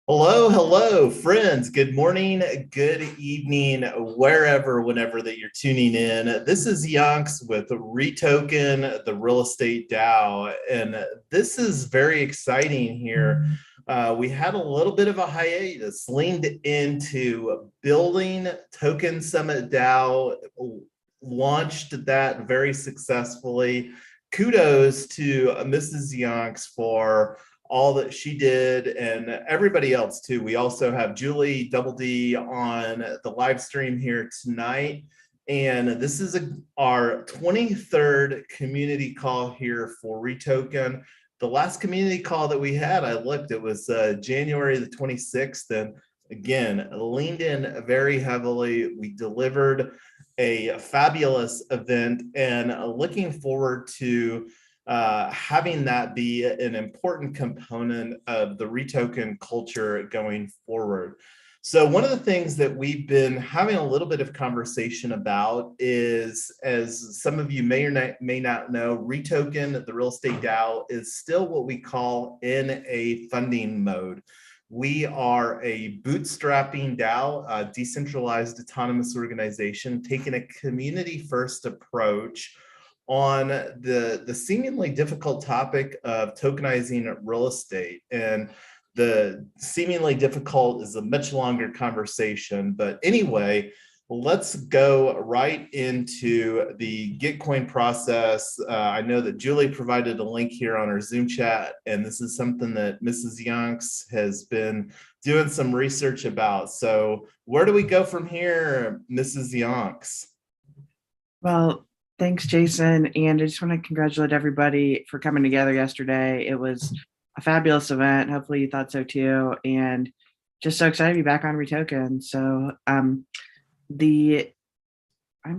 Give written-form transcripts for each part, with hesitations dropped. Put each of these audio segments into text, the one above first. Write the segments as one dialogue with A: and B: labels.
A: Hello, hello, friends. Good morning, good evening, whenever that you're tuning in. This is Yonks with REtoken, the real estate DAO, and this is very exciting here. We had a little bit of a hiatus, leaned into building Token Summit DAO, launched that very successfully. Kudos to Mrs. Yonks for all that she did and everybody else too. We also have Julie Double D on the live stream here tonight. And this is our 23rd community call here for REtoken. The last community call that we had, I looked, it was January the 26th. And again, leaned in very heavily. We delivered a fabulous event and looking forward to having that be an important component of the REtoken culture going forward. So one of the things that we've been having a little bit of conversation about is, as some of you may or may not know, REtoken, the real estate DAO, is still what we call in a funding mode. We are a bootstrapping DAO, a decentralized autonomous organization, taking a community-first approach on the seemingly difficult topic of tokenizing real estate. And the seemingly difficult is a much longer conversation. But anyway, let's go right into the Gitcoin process. I know that Julie provided a link here on our Zoom chat, and this is something that Mrs. Yonks has been doing some research about. So where do we go from here, Mrs. Yonks?
B: Well, thanks, Jason. And I just want to congratulate everybody for coming together yesterday. It was a fabulous event. Hopefully you thought so too. And just so excited to be back on REtoken. So I'm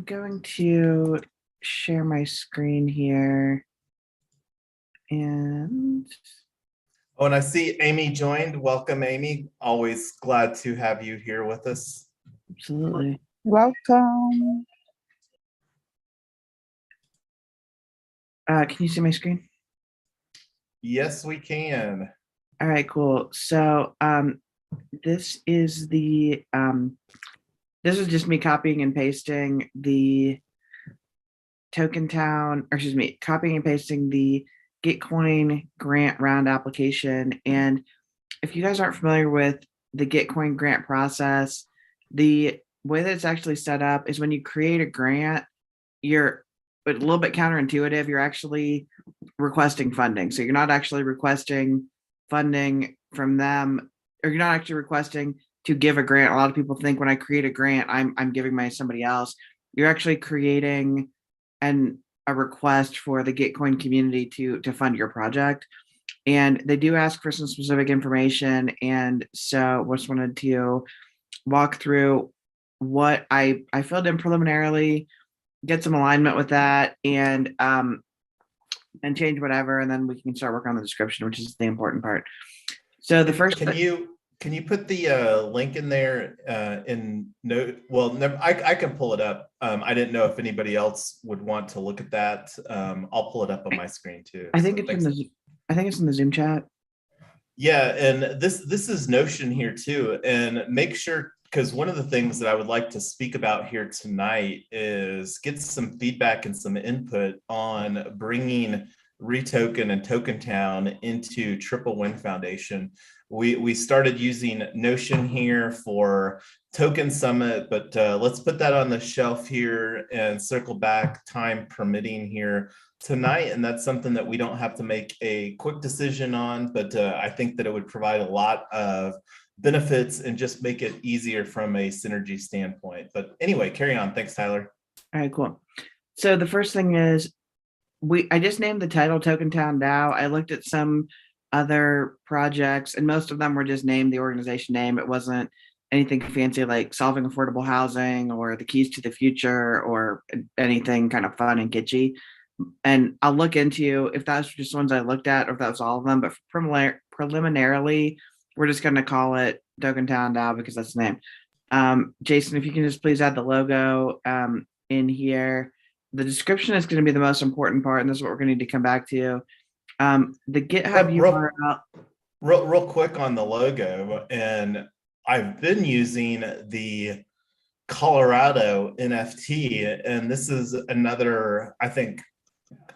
B: going to share my screen here. And
A: oh, and I see Amy joined. Welcome, Amy. Always glad to have you here with us.
B: Absolutely.
C: Welcome.
B: Can you see my screen?
A: Yes, we can.
B: All right, cool. So this is just me copying and pasting the copying and pasting the Gitcoin grant round application. And if you guys aren't familiar with the Gitcoin grant process, the way that it's actually set up is when you create a grant, you're a little bit counterintuitive. You're actually requesting funding. So you're not actually requesting funding from them, or you're not actually requesting to give a grant. A lot of people think when I create a grant, I'm giving money to somebody else. You're actually creating a request for the Gitcoin community to fund your project. And they do ask for some specific information. And so I just wanted to walk through what I filled in preliminarily, get some alignment with that, and change whatever, and then we can start working on the description, which is the important part. So the first,
A: can you put the link in there in note? Well, I can pull it up. I didn't know if anybody else would want to look at that. I'll pull it up on my screen too.
B: I think it's in the Zoom chat.
A: Yeah, and this is Notion here too, and make sure, because one of the things that I would like to speak about here tonight is get some feedback and some input on bringing REtoken and Tokentown into Triple Win Foundation. We started using Notion here for Token Summit, but let's put that on the shelf here and circle back, time permitting, here tonight. And that's something that we don't have to make a quick decision on, but I think that it would provide a lot of benefits and just make it easier from a synergy standpoint. But anyway, carry on. Thanks, Tyler.
B: All right, cool. So the first thing is, I just named the title Tokentown DAO. I looked at some other projects, and most of them were just named the organization name. It wasn't anything fancy like solving affordable housing or the keys to the future or anything kind of fun and kitschy. And I'll look into if that's just ones I looked at or if that was all of them. But preliminarily, we're just going to call it Tokentown DAO because that's the name. Jason, if you can just please add the logo in here. The description is going to be the most important part, and this is what we're going to need to come back to. The GitHub URL.
A: real quick on the logo, and I've been using the Colorado NFT, and this is another, I think,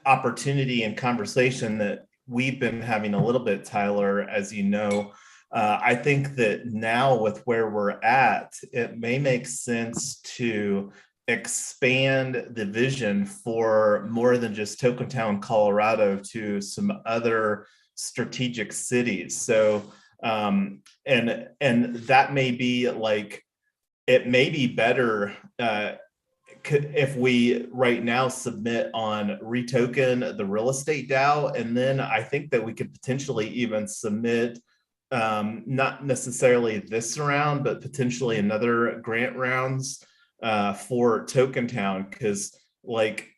A: opportunity and conversation that we've been having a little bit, Tyler, as you know. I think that now with where we're at, it may make sense to expand the vision for more than just Tokentown, Colorado, to some other strategic cities. So, and that may be like, it may be better if we right now submit on REtoken, the real estate DAO, and then I think that we could potentially even submit not necessarily this round, but potentially another grant rounds for Tokentown, because like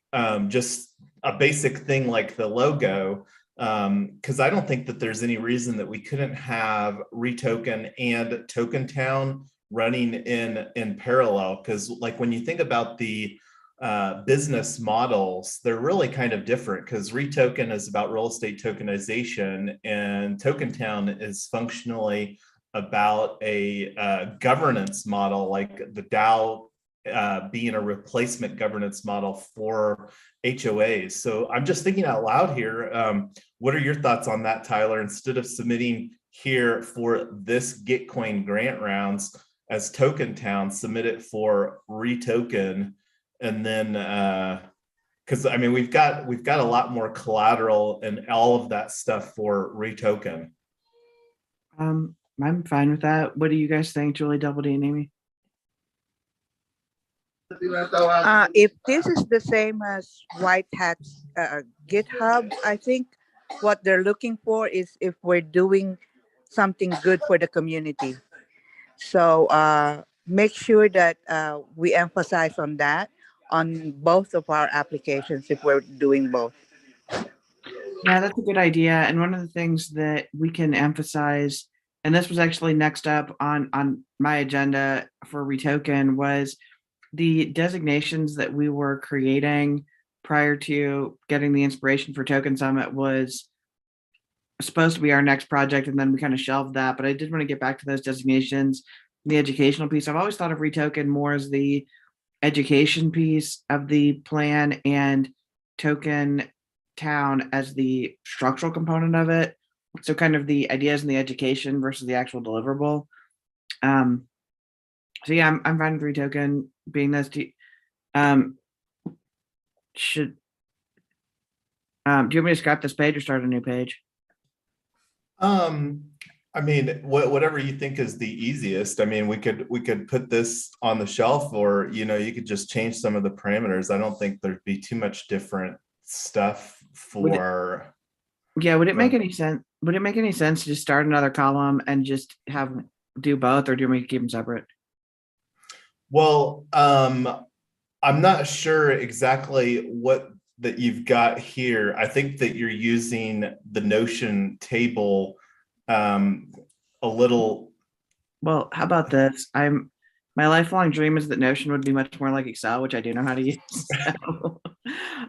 A: just a basic thing like the logo, because I don't think that there's any reason that we couldn't have REtoken and Tokentown running in parallel, because like when you think about the business models, they're really kind of different, because REtoken is about real estate tokenization and Tokentown is functionally about a governance model, like the DAO being a replacement governance model for HOAs. So I'm just thinking out loud here. What are your thoughts on that, Tyler? Instead of submitting here for this Gitcoin grant rounds as Tokentown, submit it for REtoken, and then because I mean we've got a lot more collateral and all of that stuff for REtoken.
B: I'm fine with that. What do you guys think, Julie, Double D, and Amy?
C: If this is the same as White Hat's GitHub, I think what they're looking for is if we're doing something good for the community. So make sure that we emphasize on that on both of our applications if we're doing both.
B: Yeah, that's a good idea. And one of the things that we can emphasize, and this was actually next up on my agenda for REtoken, was the designations that we were creating prior to getting the inspiration for Token Summit was supposed to be our next project, and then we kind of shelved that. But I did want to get back to those designations, the educational piece. I've always thought of REtoken more as the education piece of the plan, and Token Town as the structural component of it. So kind of the ideas and the education versus the actual deliverable. So yeah, I'm fine with REtoken being this. Should do you want me to scrap this page or start a new page?
A: I mean, whatever you think is the easiest. I mean, we could put this on the shelf, or you know, you could just change some of the parameters. I don't think there'd be too much different stuff for.
B: Would it make any sense? Would it make any sense to just start another column and just do both, or do we keep them separate?
A: Well, I'm not sure exactly what that you've got here. I think that you're using the Notion table a little.
B: Well, how about this? My lifelong dream is that Notion would be much more like Excel, which I do know how to use. So,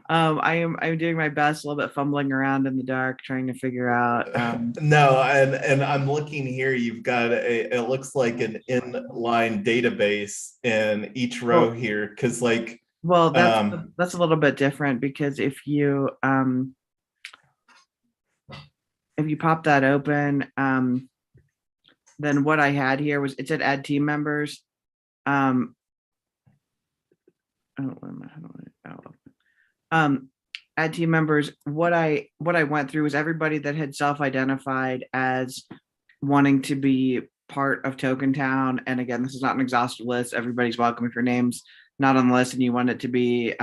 B: I'm doing my best, a little bit fumbling around in the dark, trying to figure out.
A: No, and I'm looking here. You've got it looks like an inline database in each row here, because like.
B: Well, that's a little bit different, because if you pop that open, then what I had here was, it said add team members. Add team members. What I went through was everybody that had self-identified as wanting to be part of Tokentown. And again, this is not an exhaustive list. Everybody's welcome. If your name's not on the list and you want it to be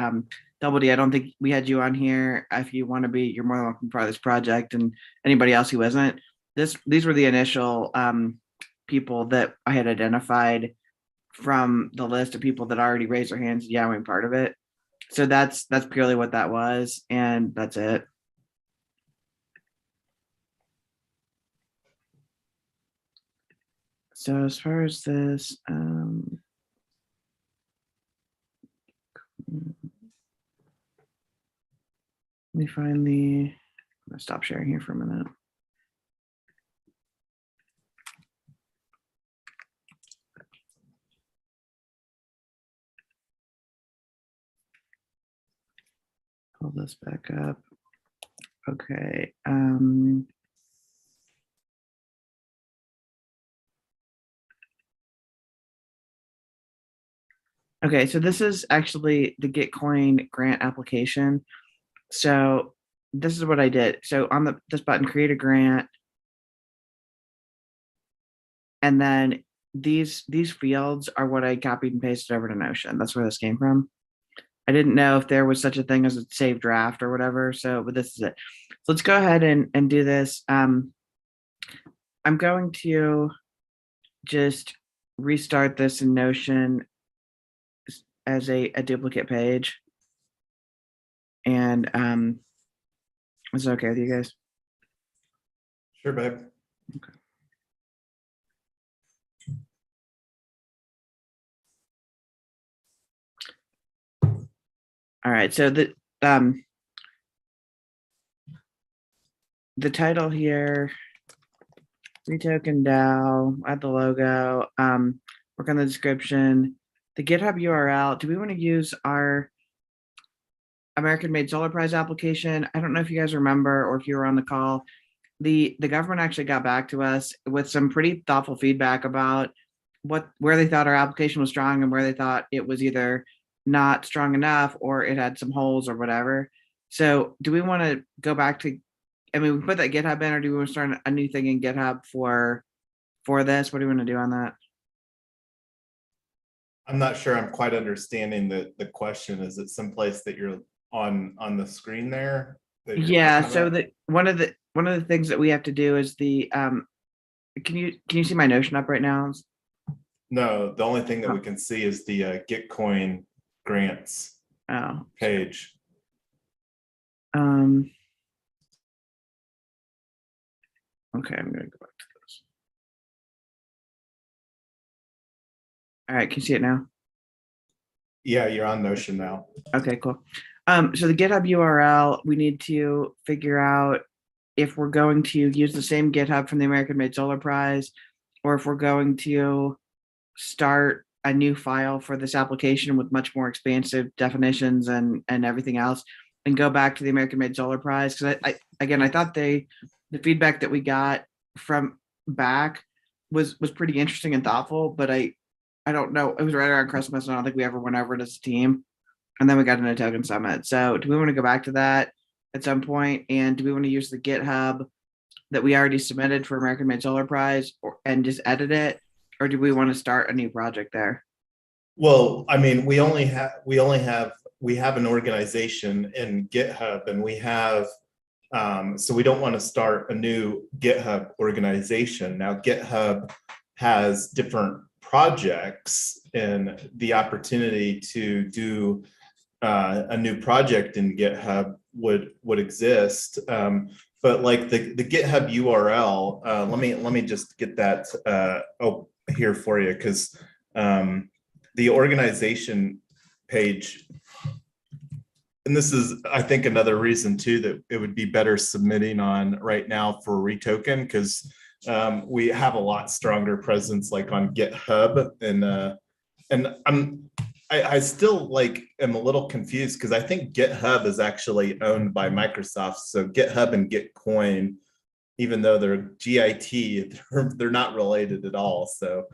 B: Double D, I don't think we had you on here. If you want to be, you're more than welcome to be part of this project. And anybody else who isn't, these were the initial people that I had identified from the list of people that already raised their hands. Yeah, I'm part of it. So that's purely what that was, and that's it. So as far as this, let me find I'm gonna stop sharing here for a minute. pull this back up. Okay. Okay, so this is actually the Gitcoin grant application. So this is what I did. So on this button, create a grant. And then these fields are what I copied and pasted over to Notion. That's where this came from. I didn't know if there was such a thing as a save draft or whatever. So, but this is it. So let's go ahead and do this. I'm going to just restart this in Notion as a duplicate page. And is it okay with you guys?
A: Sure, babe.
B: Okay. All right, so the title here, REtoken DAO, add the logo, work on the description, the GitHub URL. Do we want to use our American Made Solar Prize application? I don't know if you guys remember or if you were on the call. The government actually got back to us with some pretty thoughtful feedback about where they thought our application was strong and where they thought it was either not strong enough or it had some holes or whatever. So do we want to go back to, I mean, we put that GitHub in, or do we want to start a new thing in GitHub for this? What do you want to do on that?
A: I'm not sure I'm quite understanding the question. Is it someplace that you're on the screen there?
B: Yeah, so one of the things that we have to do is the can you see my Notion up right now?
A: No, the only thing that we can see is the Gitcoin grants page.
B: Okay, I'm gonna go back to this. All right, can you see it now?
A: Yeah, you're on Notion now.
B: Okay, cool. So the GitHub URL, we need to figure out if we're going to use the same GitHub from the American Made Solar Prize, or if we're going to start a new file for this application with much more expansive definitions and everything else, and go back to the American Made Solar Prize. Because I thought the feedback that we got from back was pretty interesting and thoughtful, but I don't know, it was right around Christmas and I don't think we ever went over it as a team. And then we got an token summit. So do we want to go back to that at some point? And do we want to use the GitHub that we already submitted for American Made Solar Prize and just edit it? Or do we want to start a new project there?
A: Well, I mean, we have an organization in GitHub, and we have so we don't want to start a new GitHub organization. Now, GitHub has different projects, and the opportunity to do a new project in GitHub would exist. But like the GitHub URL, let me just get that here for you, because the organization page, and this is, I think, another reason too that it would be better submitting on right now for REtoken, because we have a lot stronger presence like on GitHub, and I still like am a little confused because I think GitHub is actually owned by Microsoft. So GitHub and Gitcoin, even though they're GIT, they're not related at all. So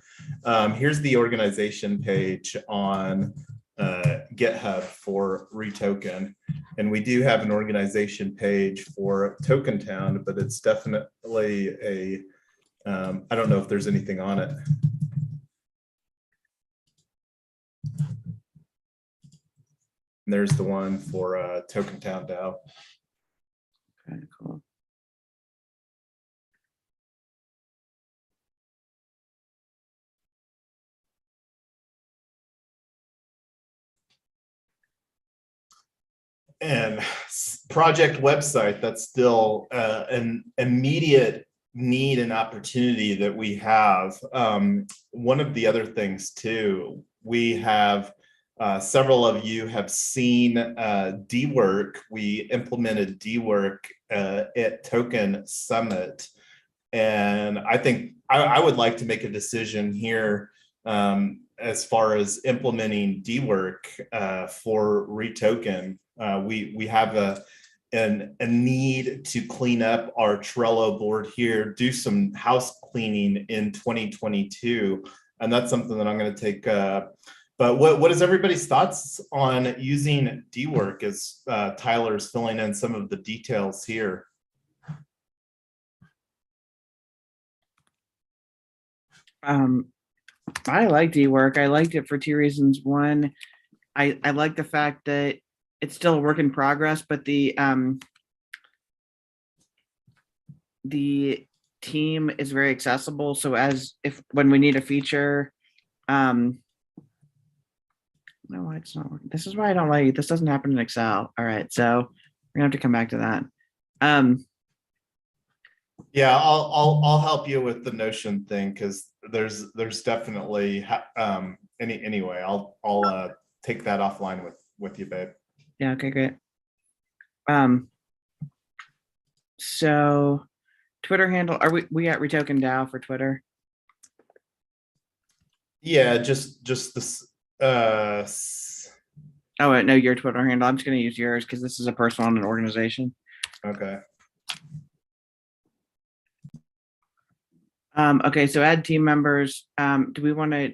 A: here's the organization page on GitHub for REtoken. And we do have an organization page for Token Town, but it's definitely a, I don't know if there's anything on it. And there's the one for Token Town DAO.
B: Okay, cool.
A: And project website, that's still an immediate need and opportunity that we have. One of the other things too, we have several of you have seen DWork. We implemented DWork at Token Summit. And I think I would like to make a decision here as far as implementing DWork for REtoken. We have a need to clean up our Trello board here, do some house cleaning in 2022, and that's something that I'm going to take. But what is everybody's thoughts on using DWork as Tyler's filling in some of the details here?
B: I like DWork. I liked it for two reasons. One, I like the fact that it's still a work in progress, but the team is very accessible. So when we need a feature, no, it's not working. This is why I don't like it. This doesn't happen in Excel. All right, so we're gonna have to come back to that.
A: Yeah, I'll help you with the Notion thing, because there's definitely anyway. I'll take that offline with you, babe.
B: Yeah. Okay. Great. So Twitter handle, are we at REtoken DAO for Twitter?
A: Yeah, just this.
B: Oh wait, no, your Twitter handle. I'm just gonna use yours because this is a personal and an organization.
A: Okay.
B: Okay, so add team members. Do we want to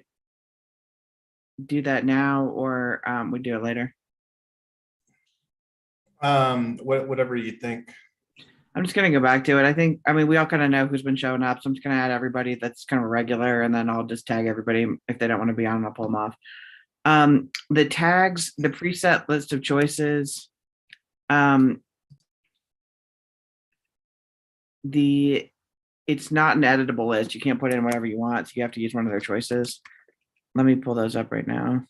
B: do that now, or we do it later?
A: Whatever you think.
B: I'm just gonna go back to it. I mean, we all kind of know who's been showing up, so I'm just gonna add everybody that's kind of a regular, and then I'll just tag everybody if they don't want to be on. I'll pull them off. The tags, the preset list of choices. It's not an editable list. You can't put in whatever you want, so you have to use one of their choices. Let me pull those up right now.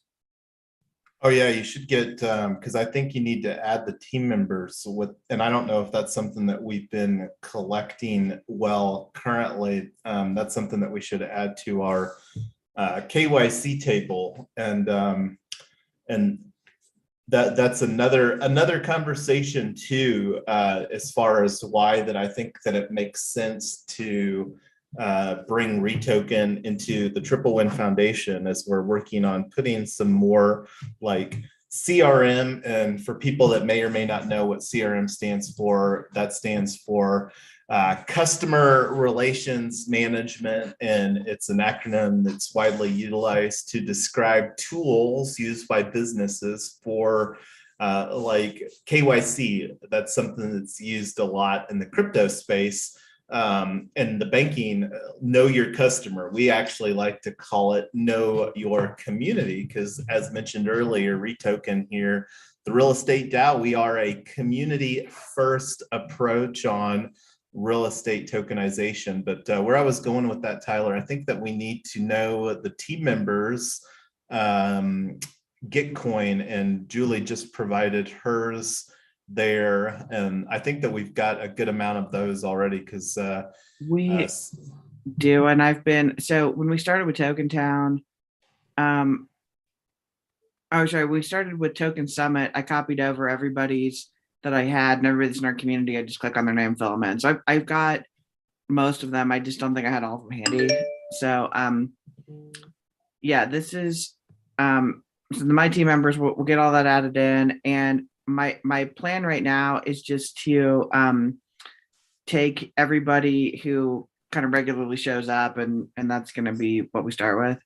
A: Oh yeah, you should get, because I think you need to add the team members with, and I don't know if that's something that we've been collecting well currently. That's something that we should add to our KYC table, and that's another conversation too, as far as why that I think that it makes sense to bring REtoken into the Triple Win Foundation, as we're working on putting some more like CRM. And for people that may or may not know what CRM stands for, that stands for customer relations management, and it's an acronym that's widely utilized to describe tools used by businesses for like KYC. That's something that's used a lot in the crypto space. And the banking, know your customer. We actually like to call it know your community, because as mentioned earlier, REtoken here, the real estate DAO, we are a community first approach on real estate tokenization. But where I was going with that, Tyler, I think that we need to know the team members, Gitcoin, and Julie just provided hers there, and I think that we've got a good amount of those already, because
B: we do. And I've been, so when we started with Token Town, we started with Token Summit. I copied over everybody's that I had, and everybody's in our community. I just click on their name, fill them in. So I've got most of them. I just don't think I had all of them handy. So yeah, this is so my team members will get all that added in, and my plan right now is just to take everybody who kind of regularly shows up, and that's going to be what we start with.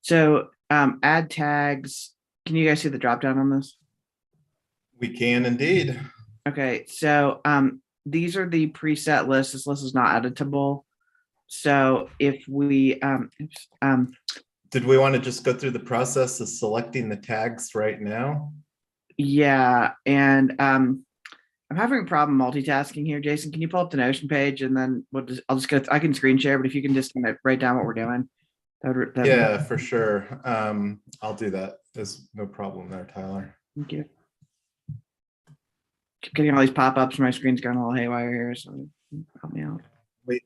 B: So add tags. Can you guys see the drop down on this?
A: We can indeed.
B: Okay, so these are the preset lists. This list is not editable. So if we
A: did we want to just go through the process of selecting the tags right now?
B: Yeah, and I'm having a problem multitasking here. Jason, can you pull up the Notion page, and then I'll just go. I can screen share, but if you can just kind of write down what we're doing.
A: Yeah, for sure. I'll do that. There's no problem there, Tyler.
B: Thank you. Keep getting all these pop-ups. My screen's going a little haywire here, so help me out.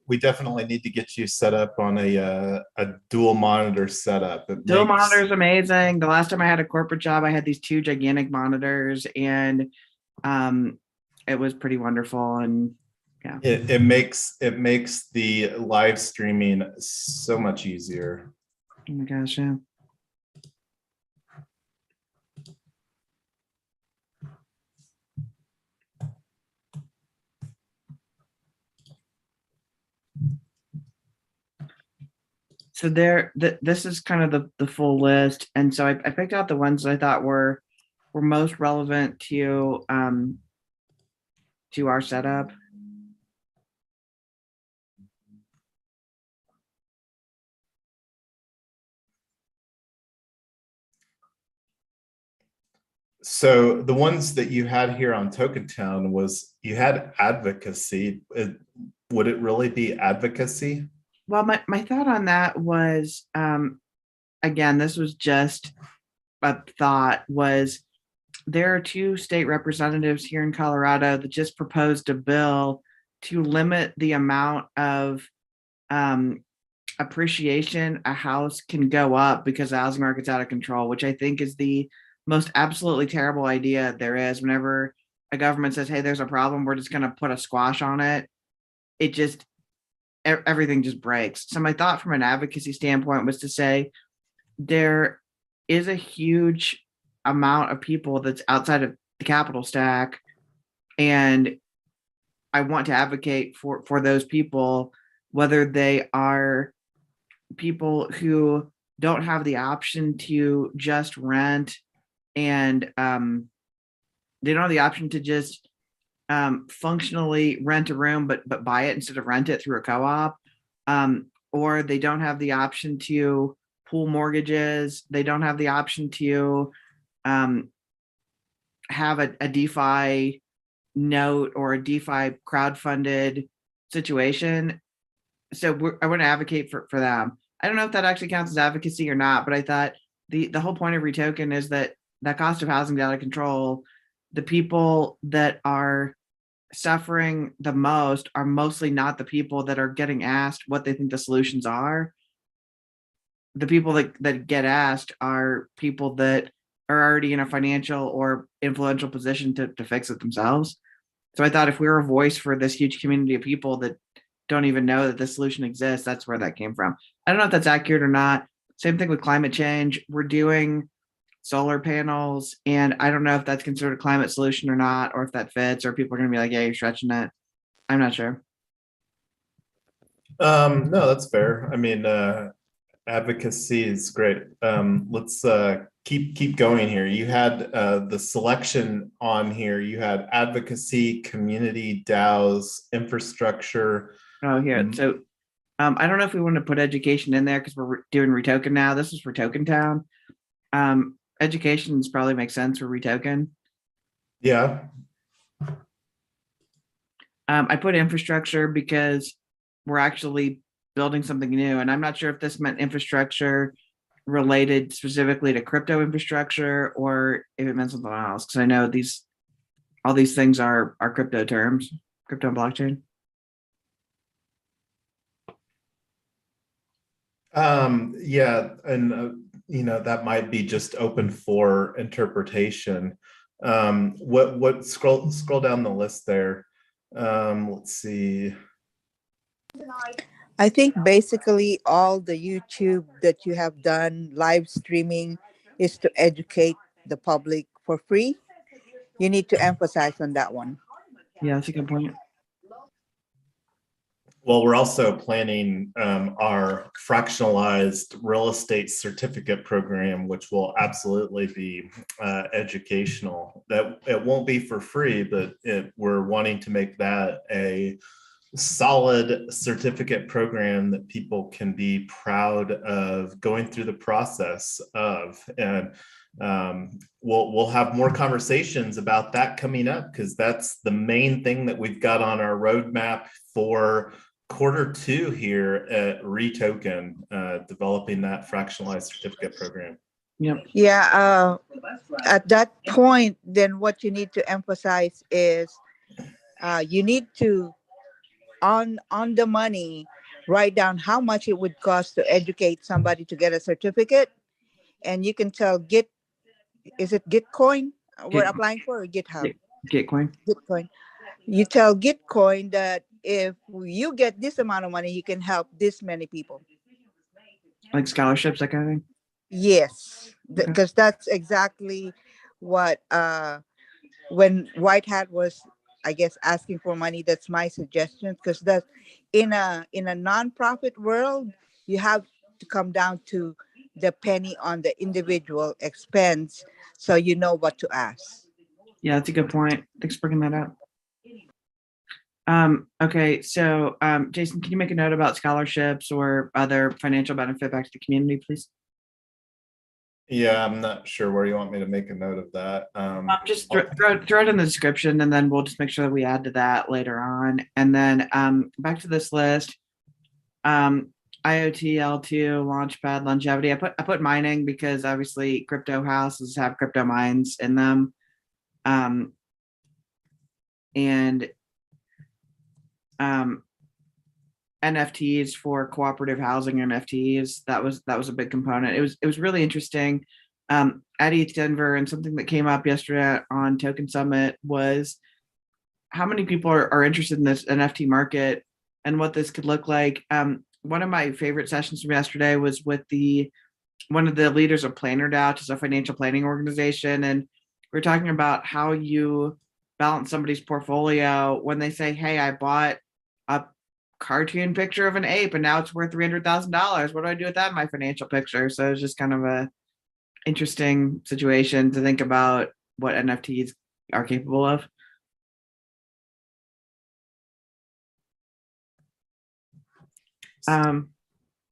A: We definitely need to get you set up on a dual monitor setup.
B: Dual monitor is amazing. The last time I had a corporate job, I had these two gigantic monitors, and it was pretty wonderful. And yeah,
A: it makes the live streaming so much easier.
B: Oh my gosh, yeah. So this is kind of the full list, and so I picked out the ones that I thought were most relevant to our setup.
A: So the ones that you had here on Token Town was you had advocacy. Would it really be advocacy?
B: Well, my thought on that was, again, this was just a thought, was there are 2 state representatives here in Colorado that just proposed a bill to limit the amount of appreciation a house can go up because the housing market's out of control, which I think is the most absolutely terrible idea there is. Whenever a government says, hey, there's a problem, we're just going to put a squash on it, it just, everything just breaks. So my thought from an advocacy standpoint was to say there is a huge amount of people that's outside of the capital stack, and I want to advocate for those people, whether they are people who don't have the option to just rent, and they don't have the option to just functionally rent a room, but buy it instead of rent it through a co-op, or they don't have the option to pool mortgages. They don't have the option to have a DeFi note or a DeFi crowdfunded situation. So I want to advocate for them. I don't know if that actually counts as advocacy or not, but I thought the whole point of REtoken is that cost of housing is out of control. The people that are suffering the most are mostly not the people that are getting asked what they think the solutions are. The people that get asked are people that are already in a financial or influential position to fix it themselves. So I thought if we were a voice for this huge community of people that don't even know that the solution exists, that's where that came from. I don't know if that's accurate or not. Same thing with climate change. We're doing solar panels, and I don't know if that's considered a climate solution or not, or if that fits, or people are going to be like, yeah, you're stretching it. I'm not sure.
A: No, that's fair. I mean, advocacy is great. Let's keep going here. You had the selection on here. You had advocacy, community, DAOs, infrastructure.
B: Oh, here. So I don't know if we want to put education in there because we're doing REtoken now. This is for Token Town. Education probably makes sense for REtoken.
A: Yeah.
B: I put infrastructure because we're actually building something new, and I'm not sure if this meant infrastructure related specifically to crypto infrastructure or if it meant something else, because I know all these things are crypto terms, crypto and blockchain.
A: Yeah, and that might be just open for interpretation. What scroll down the list there. Let's see.
C: I think basically all the YouTube that you have done, live streaming, is to educate the public for free. You need to emphasize on that one.
B: Yeah, that's a good point.
A: Well, we're also planning our fractionalized real estate certificate program, which will absolutely be educational. That it won't be for free, but we're wanting to make that a solid certificate program that people can be proud of going through the process of. And we'll have more conversations about that coming up, because that's the main thing that we've got on our roadmap for Q2 here at REtoken, developing that fractionalized certificate program.
B: Yep.
C: Yeah. At that point, then what you need to emphasize is you need to on the money write down how much it would cost to educate somebody to get a certificate, and you can tell is it Gitcoin we're applying for, or GitHub?
B: Gitcoin.
C: You tell Gitcoin that if you get this amount of money, you can help this many people.
B: Like scholarships, that kind of thing?
C: Yes, because that's exactly what when White Hat was, I guess, asking for money, that's my suggestion, because that in a nonprofit world, you have to come down to the penny on the individual expense, so you know what to ask.
B: Yeah, that's a good point. Thanks for bringing that up. Okay, so Jason, can you make a note about scholarships or other financial benefit back to the community, please?
A: Yeah, I'm not sure where you want me to make a note of that.
B: Just throw it in the description, and then we'll just make sure that we add to that later on. And then back to this list. IoT, L2, Launchpad, longevity. I put mining because obviously crypto houses have crypto mines in them. And NFTs for cooperative housing NFTs. That was a big component. It was really interesting. At ETH Denver, and something that came up yesterday on Token Summit was how many people are interested in this NFT market and what this could look like. One of my favorite sessions from yesterday was with one of the leaders of Planner DAO, which is a financial planning organization, and we're talking about how you balance somebody's portfolio when they say, "Hey, I bought a cartoon picture of an ape and now it's worth $300,000. What do I do with that in my financial picture?" So it's just kind of a interesting situation to think about what NFTs are capable of.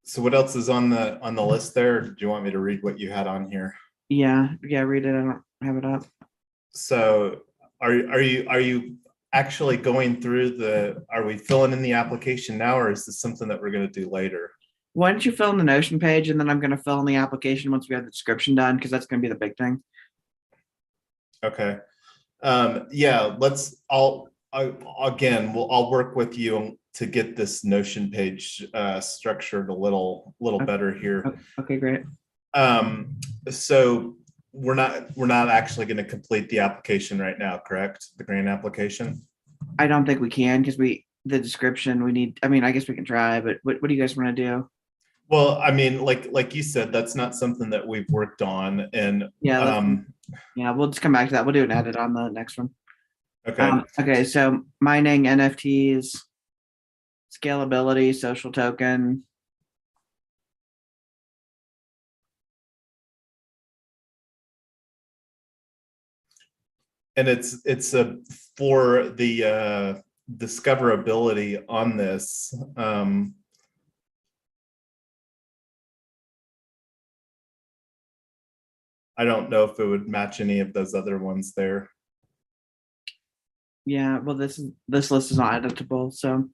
A: So what else is on the list there? Do you want me to read what you had on here?
B: Yeah, read it. I don't have it up.
A: So are you actually going through are we filling in the application now, or is this something that we're going to do later?
B: Why don't you fill in the Notion page, and then I'm going to fill in the application once we have the description done, because that's going to be the big thing.
A: Okay. Yeah, I'll work with you to get this Notion page structured a little better here.
B: Okay, great.
A: So we're not actually going to complete the application right now, correct? The grant application?
B: I don't think we can, because the description we need. I mean, I guess we can try, but what do you guys want to do?
A: Well, I mean, like you said, that's not something that we've worked on, and
B: yeah, we'll just come back to that. We'll do an edit on the next one.
A: Okay.
B: Okay, so mining, NFTs, scalability, social token.
A: And it's for the discoverability on this. I don't know if it would match any of those other ones there.
B: Yeah, well, this list is not editable. So,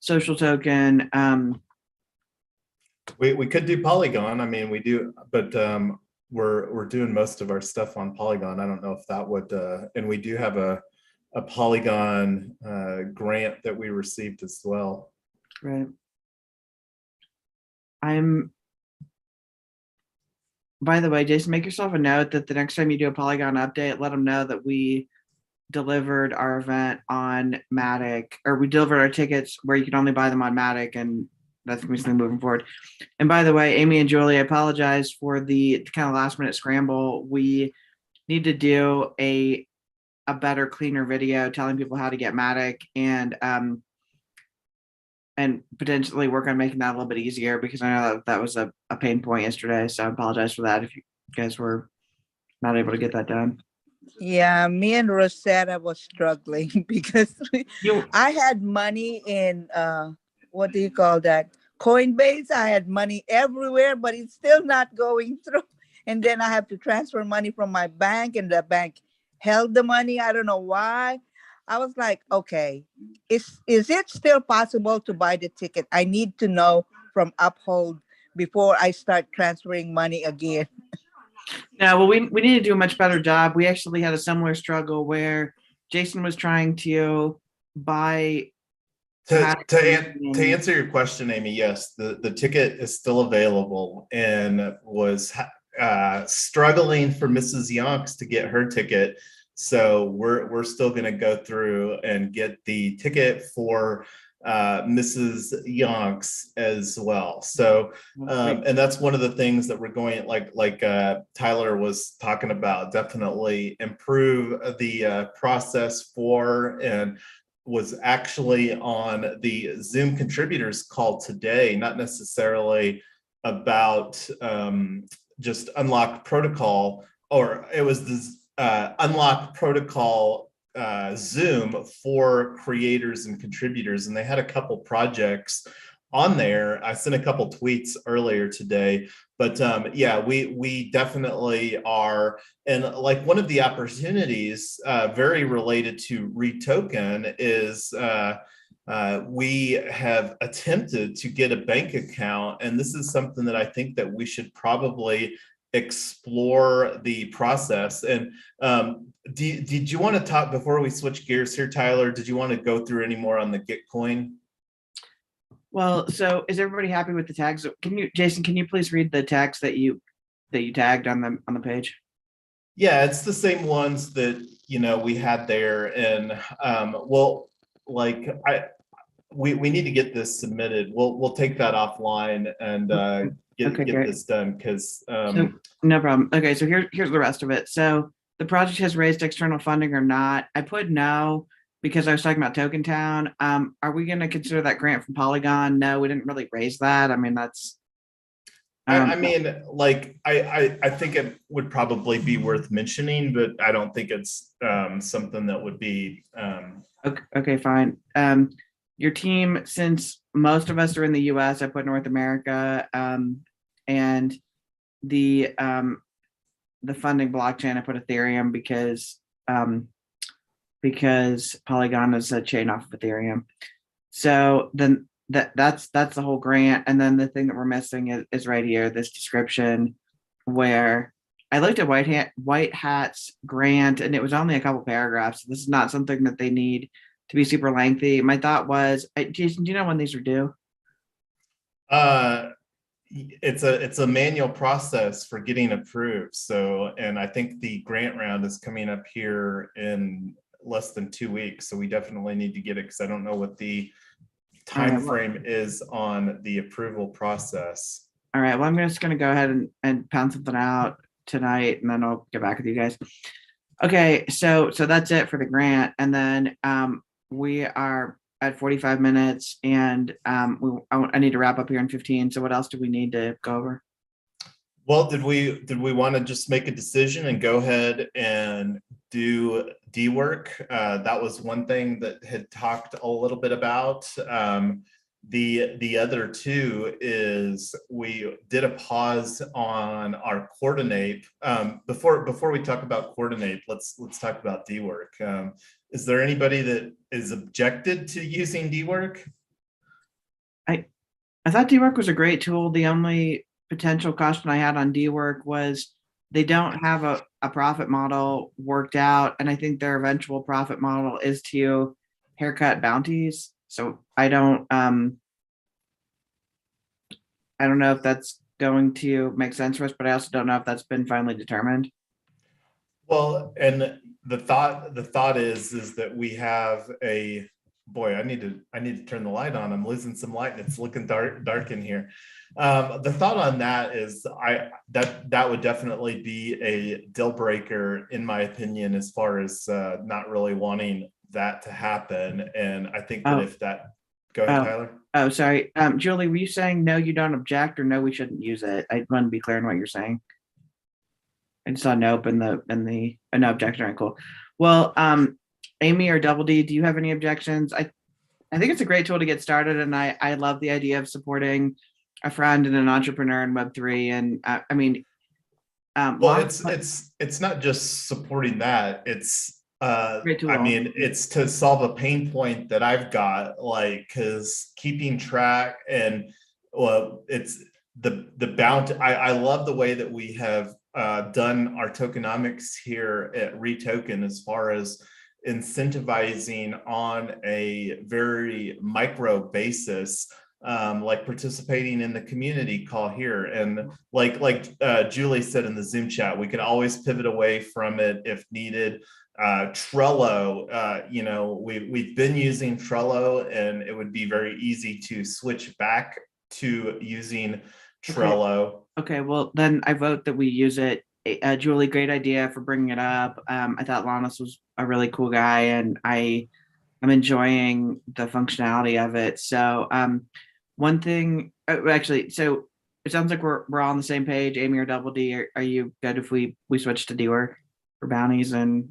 B: social token.
A: We could do Polygon. I mean, we do, but we're doing most of our stuff on Polygon. I don't know if that would, and we do have a Polygon grant that we received as well.
B: Right. By the way, Jason, make yourself a note that the next time you do a Polygon update, let them know that we delivered our event on Matic, or we delivered our tickets where you can only buy them on Matic, and that's going to be something moving forward. And by the way, Amy and Julie, I apologize for the kind of last minute scramble. We need to do a better, cleaner video telling people how to get Matic, and potentially work on making that a little bit easier, because I know that was a pain point yesterday. So I apologize for that if you guys were not able to get that done.
C: Yeah, me and Rosetta was struggling because I had money in, what do you call that? Coinbase. I had money everywhere, but it's still not going through. And then I have to transfer money from my bank, and the bank held the money. I don't know why. I was like, okay, is it still possible to buy the ticket? I need to know from Uphold before I start transferring money again.
B: Yeah, well, we need to do a much better job. We actually had a similar struggle where Jason was trying to buy.
A: To answer your question, Amy, yes, the ticket is still available, and was struggling for Mrs. Yonks to get her ticket. So we're still going to go through and get the ticket for Mrs. Yonks as well. So and that's one of the things that we're going, like Tyler was talking about, definitely improve the process for, and was actually on the Zoom contributors call today, not necessarily about just unlock protocol, or it was this unlock protocol Zoom for creators and contributors, and they had a couple projects on there. I sent a couple tweets earlier today, but yeah, we definitely are. And like one of the opportunities very related to REtoken is we have attempted to get a bank account, and this is something that I think that we should probably explore the process. And did you want to talk, before we switch gears here, Tyler, did you want to go through any more on the Gitcoin?
B: Well, so is everybody happy with the tags? Can you, Jason, can you please read the tags that you tagged on the page?
A: Yeah, it's the same ones that, you know, we had there. And well, like we need to get this submitted. We'll take that offline and get this done, because
B: so, no problem. Okay, so here's the rest of it. So the project has raised external funding or not. I put no, because I was talking about Token Town. Are we going to consider that grant from Polygon? No, we didn't really raise that. I mean, that's.
A: I mean, like, I think it would probably be worth mentioning, but I don't think it's something that would be.
B: Okay, fine. Your team, since most of us are in the U.S., I put North America, and the funding blockchain, I put Ethereum because Polygon is a chain off of Ethereum. So then that's the whole grant. And then the thing that we're missing is right here, this description, where I looked at White Hat's grant, and it was only a couple paragraphs. This is not something that they need to be super lengthy. My thought was, Jason, do you know when these are due?
A: It's a manual process for getting approved. So, and I think the grant round is coming up here in less than 2 weeks. So we definitely need to get it, because I don't know what the time frame is on the approval process.
B: All right. Well, I'm just going to go ahead and pound something out tonight, and then I'll get back with you guys. Okay. So that's it for the grant. And then we are at 45 minutes, and I need to wrap up here in 15. So what else do we need to go over?
A: Well, did we want to just make a decision and go ahead and do D work? That was one thing that had talked a little bit about. The other two is we did a pause on our coordinate. Before we talk about coordinate, let's talk about D work. Is there anybody that is objected to using D work?
B: I thought D work was a great tool. The only potential caution I had on D work was they don't have a profit model worked out, and I think their eventual profit model is to haircut bounties. So I don't know if that's going to make sense for us, but I also don't know if that's been finally determined.
A: Well, and the thought is that we have a, boy, I need to turn the light on. I'm losing some light, and it's looking dark in here. The thought on that is that would definitely be a deal breaker, in my opinion, as far as not really wanting that to happen. And I think that if that, go ahead, Tyler.
B: Oh, sorry. Julie, were you saying no, you don't object, or no, we shouldn't use it? I want to be clear on what you're saying. I saw nope in the no objection. Right, cool. Well, Amy or Double D, do you have any objections? I think it's a great tool to get started, and I love the idea of supporting a friend and an entrepreneur in Web3. And I mean,
A: well, it's not just supporting that. It's I mean, it's to solve a pain point that I've got, like, because keeping track, and well, it's the bounty. I love the way that we have done our tokenomics here at REtoken, as far as incentivizing on a very micro basis, like participating in the community call here. And like Julie said in the Zoom chat, we can always pivot away from it if needed. Trello, you know, we've been using Trello, and it would be very easy to switch back to using Trello.
B: Okay, well, then I vote that we use it. Julie, great idea for bringing it up. I thought Lannis was a really cool guy, and I enjoying the functionality of it. So one thing, actually, so it sounds like we're all on the same page. Amy or Double D, are you good if we switch to D-Work for bounties? And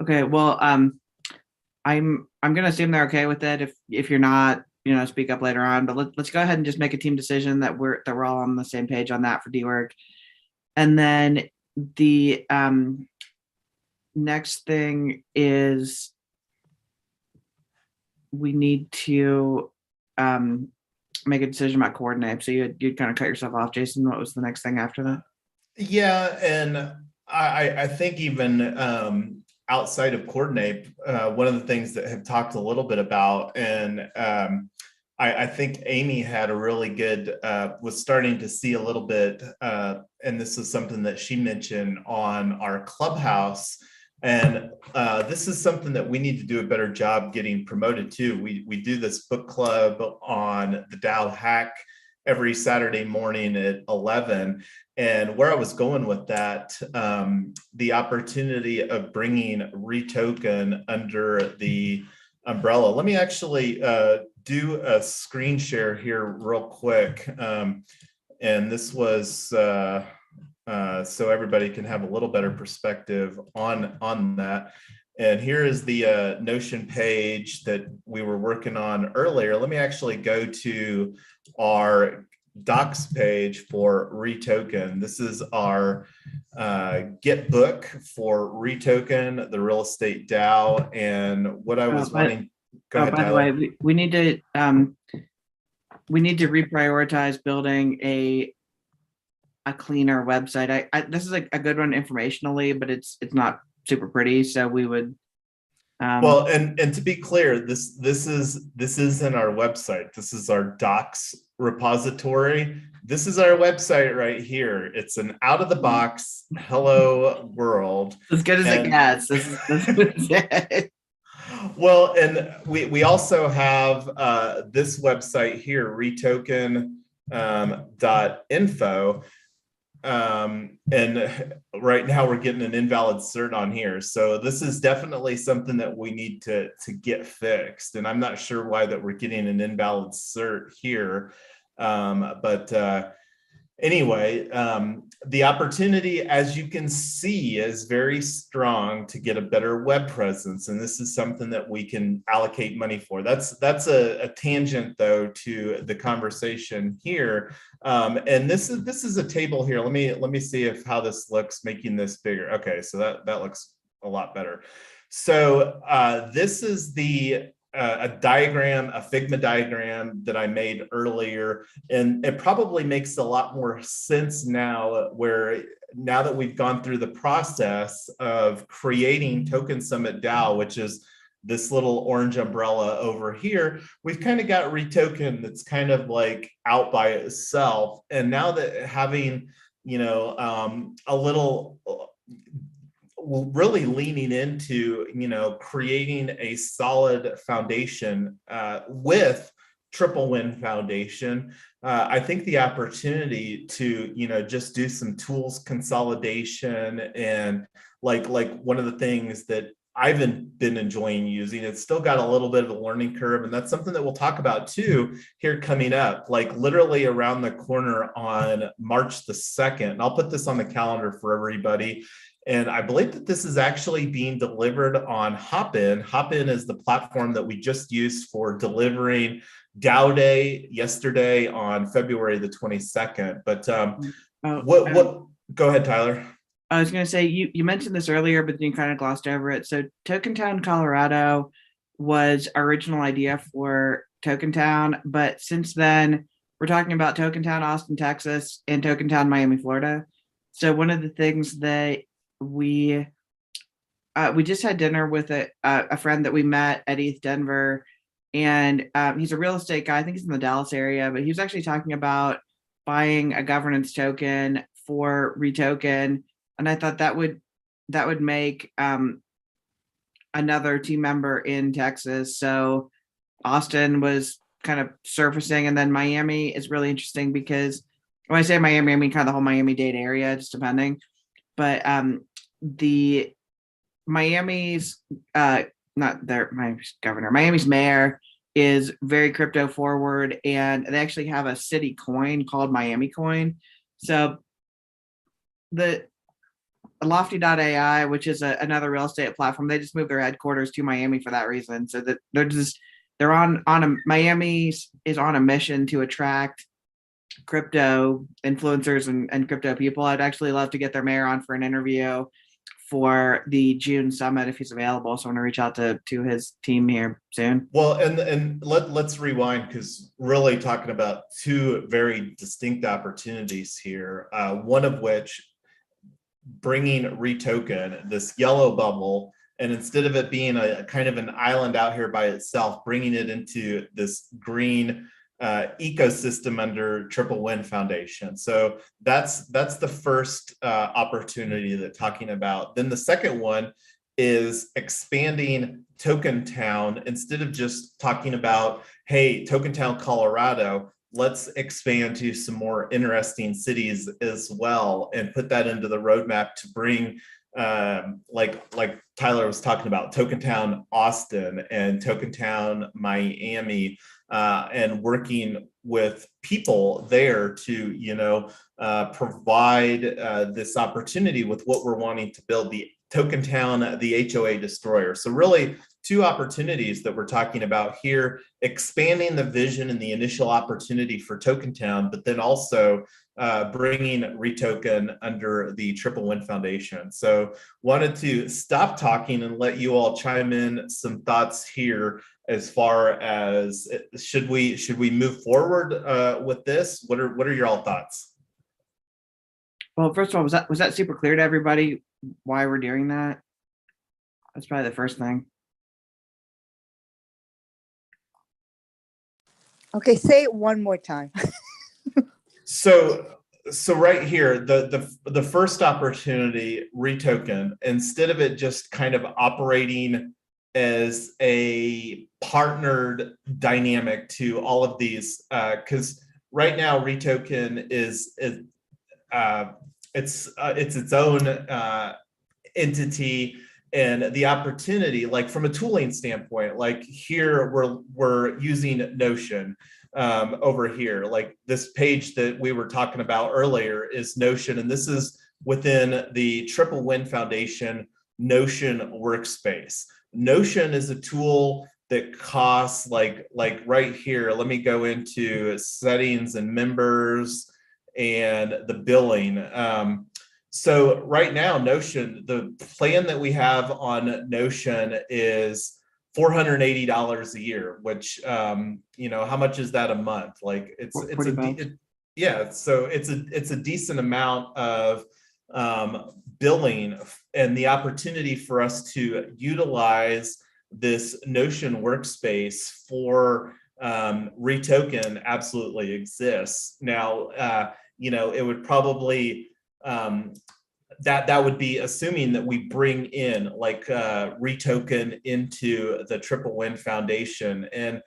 B: okay, well, I'm gonna assume they're okay with it. If you're not, speak up later on. But let's go ahead and just make a team decision that we're all on the same page on that for D-Work. And then the next thing is we need to make a decision about coordinate. So you'd kind of cut yourself off, Jason. What was the next thing after that?
A: Yeah, and I think even outside of coordinate, one of the things that have talked a little bit about, and I think Amy had a really good, was starting to see a little bit, and this is something that she mentioned on our Clubhouse. And this is something that we need to do a better job getting promoted to. We do this book club on the DAO Hack every Saturday morning at 11. And where I was going with that, the opportunity of bringing REtoken under the umbrella. Let me actually do a screen share here real quick. And this was so everybody can have a little better perspective on that. And here is the Notion page that we were working on earlier. Let me actually go to our docs page for REtoken. This is our Git book for REtoken, the real estate DAO. And what I was wanting, go ahead,
B: by
A: Tyler.
B: the way, we need to reprioritize building a cleaner website. This is a good one informationally, but it's not super pretty. So we would
A: well, and to be clear, this isn't our website. This is our docs repository. This is our website right here. It's an out of the box hello world.
B: As good as it gets. This is
A: well, and we also have this website here, REtoken .info. And right now we're getting an invalid cert on here. So this is definitely something that we need to get fixed. And I'm not sure why that we're getting an invalid cert here. But anyway, the opportunity, as you can see, is very strong to get a better web presence. And this is something that we can allocate money for. That's a tangent, though, to the conversation here. And this is a table here. Let me see how this looks, making this bigger. Okay, so that looks a lot better. So this is a diagram, a Figma diagram that I made earlier, and it probably makes a lot more sense now, now that we've gone through the process of creating Token Summit DAO, which is this little orange umbrella over here. We've kind of got REtoken that's kind of like out by itself, and now that having a little really leaning into creating a solid foundation with Triple Win Foundation, I think the opportunity to just do some tools consolidation, and like one of the things that I've been enjoying using, it's still got a little bit of a learning curve, and that's something that we'll talk about too here coming up, like literally around the corner on March the 2nd. And I'll put this on the calendar for everybody. And I believe that this is actually being delivered on Hopin. Hopin is the platform that we just used for delivering DAO Day yesterday on February the 22nd. But go ahead, Tyler.
B: I was going to say, you mentioned this earlier, but then you kind of glossed over it. So Token Town, Colorado was our original idea for Token Town. But since then, we're talking about Token Town, Austin, Texas, and Token Town, Miami, Florida. So one of the things that we just had dinner with a friend that we met at ETH Denver, and he's a real estate guy. I think he's in the Dallas area, but he was actually talking about buying a governance token for REtoken. And I thought that would make another team member in Texas. So Austin was kind of surfacing, and then Miami is really interesting because when I say Miami, I mean kind of the whole Miami-Dade area, just depending. but the Miami's Miami's mayor is very crypto forward, and they actually have a city coin called Miami Coin. So the Lofty.ai, which is another real estate platform, they just moved their headquarters to Miami for that reason. So that Miami is on a mission to attract crypto influencers and crypto people. I'd actually love to get their mayor on for an interview for the June summit if he's available. So I want to reach out to his team here soon.
A: Well, and let's rewind, because really talking about two very distinct opportunities here. One of which, bringing REtoken, this yellow bubble, and instead of it being a kind of an island out here by itself, bringing it into this green ecosystem under Triple Win Foundation. So that's the first opportunity that talking about. Then the second one is expanding Token Town. Instead of just talking about, hey, Token Town, Colorado, let's expand to some more interesting cities as well and put that into the roadmap to bring like Tyler was talking about, Token Town Austin and Token Town Miami, and working with people there to provide this opportunity with what we're wanting to build, the Token Town, the HOA destroyer. So really two opportunities that we're talking about here, expanding the vision and the initial opportunity for Token Town, but then also bringing REtoken under the Triple Win Foundation. So wanted to stop talking and let you all chime in some thoughts here as far as should we move forward with this? What are your all thoughts?
B: Well, first of all, was that super clear to everybody why we're doing that? That's probably the first thing.
C: Okay, say it one more time.
A: So right here, the first opportunity, REtoken, instead of it just kind of operating as a partnered dynamic to all of these, because right now REtoken is it's its own entity, and the opportunity, like from a tooling standpoint, like here we're using Notion. Over here, like this page that we were talking about earlier is Notion, and this is within the Triple Win Foundation Notion workspace. Notion is a tool that costs like right here. Let me go into settings and members and the billing. So right now, Notion, the plan that we have on Notion is $480 a year, which how much is that a month? Like yeah, so it's a decent amount of billing, and the opportunity for us to utilize this Notion workspace for REtoken absolutely exists. Now, it would probably that would be assuming that we bring in like REtoken into the Triple Win Foundation, and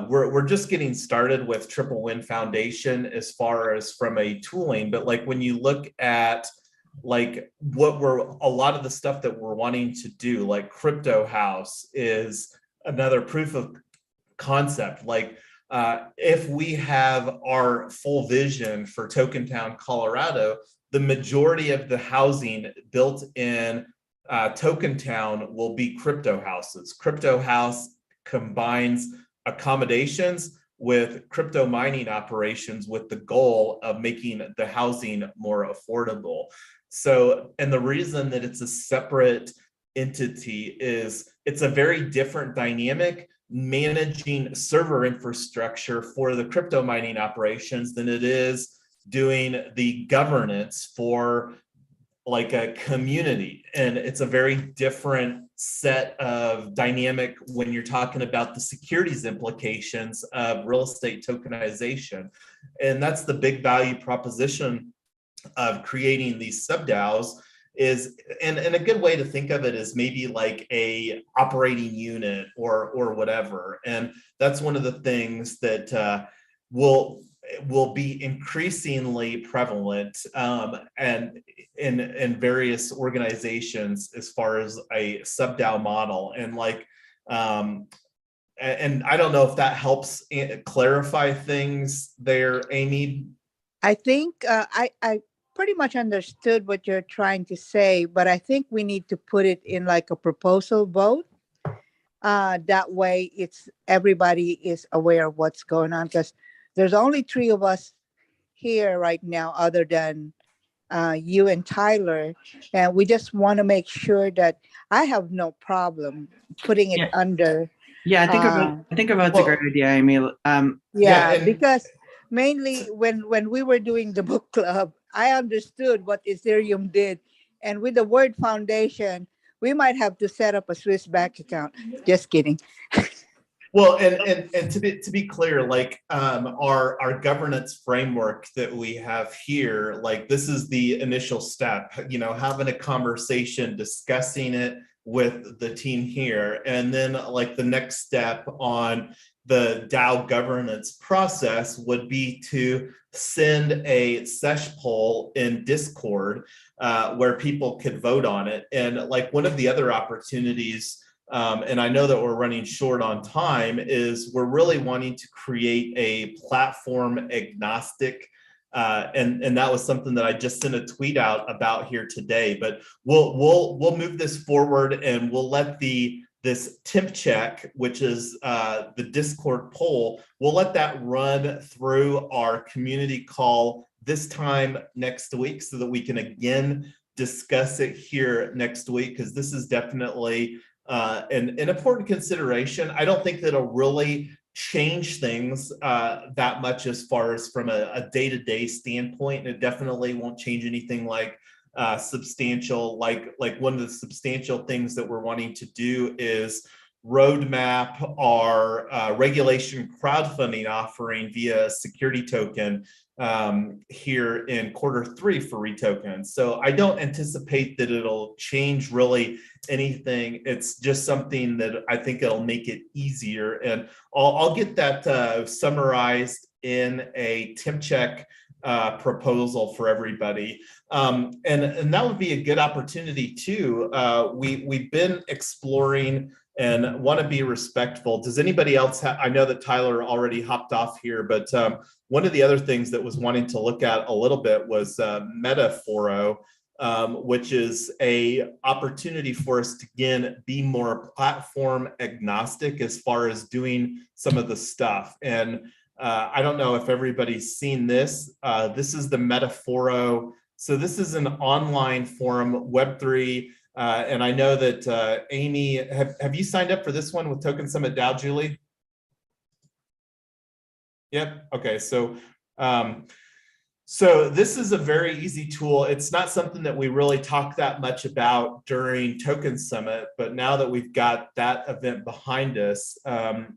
A: we're just getting started with Triple Win Foundation as far as from a tooling. But like when you look at like a lot of the stuff that we're wanting to do, like Crypto House is another proof of concept. Like if we have our full vision for Token Town, Colorado, the majority of the housing built in Token Town will be crypto houses. Crypto House combines accommodations with crypto mining operations with the goal of making the housing more affordable. So, and the reason that it's a separate entity is it's a very different dynamic managing server infrastructure for the crypto mining operations than it is doing the governance for like a community. And it's a very different set of dynamic when you're talking about the securities implications of real estate tokenization. And that's the big value proposition of creating these sub-DAOs is, and a good way to think of it is maybe like a operating unit or whatever. And that's one of the things that will be increasingly prevalent and in various organizations as far as a sub-DAO model. And like, and I don't know if that helps clarify things there, Amy.
C: I think I pretty much understood what you're trying to say, but I think we need to put it in like a proposal vote. That way it's everybody is aware of what's going on, because there's only 3 of us here right now other than you and Tyler, and we just want to make sure that I have no problem putting it
B: Yeah.
C: under.
B: Yeah, I think a vote's a great idea, Amy.
C: Because mainly when we were doing the book club, I understood what Ethereum did, and with the word foundation, we might have to set up a Swiss bank account. Just kidding.
A: Well, and to be clear, like our governance framework that we have here, like this is the initial step, you know, having a conversation, discussing it with the team here, and then like the next step on the DAO governance process would be to send a sesh poll in Discord where people could vote on it. And like one of the other opportunities, and I know that we're running short on time, is we're really wanting to create a platform agnostic, and that was something that I just sent a tweet out about here today. But we'll move this forward, and we'll let this temp check, which is the Discord poll, we'll let that run through our community call this time next week, so that we can again discuss it here next week, because this is definitely an important consideration. I don't think that it'll really change things that much as far as from a day-to-day standpoint. It definitely won't change anything like substantial, like one of the substantial things that we're wanting to do is roadmap our regulation crowdfunding offering via security token here in Q3 for REtoken. So I don't anticipate that it'll change really anything. It's just something that I think it'll make it easier. And I'll get that summarized in a temp check proposal for everybody. And that would be a good opportunity too. We've been exploring and want to be respectful. Does anybody else have, I know that Tyler already hopped off here, but one of the other things that was wanting to look at a little bit was Metaforo, which is a opportunity for us to, again, be more platform agnostic as far as doing some of the stuff. And I don't know if everybody's seen this. This is the Metaforo. So this is an online forum, Web3. And I know that Amy, have you signed up for this one with Token Summit DAO, Julie? Yep. Okay. So this is a very easy tool. It's not something that we really talk that much about during Token Summit, but now that we've got that event behind us,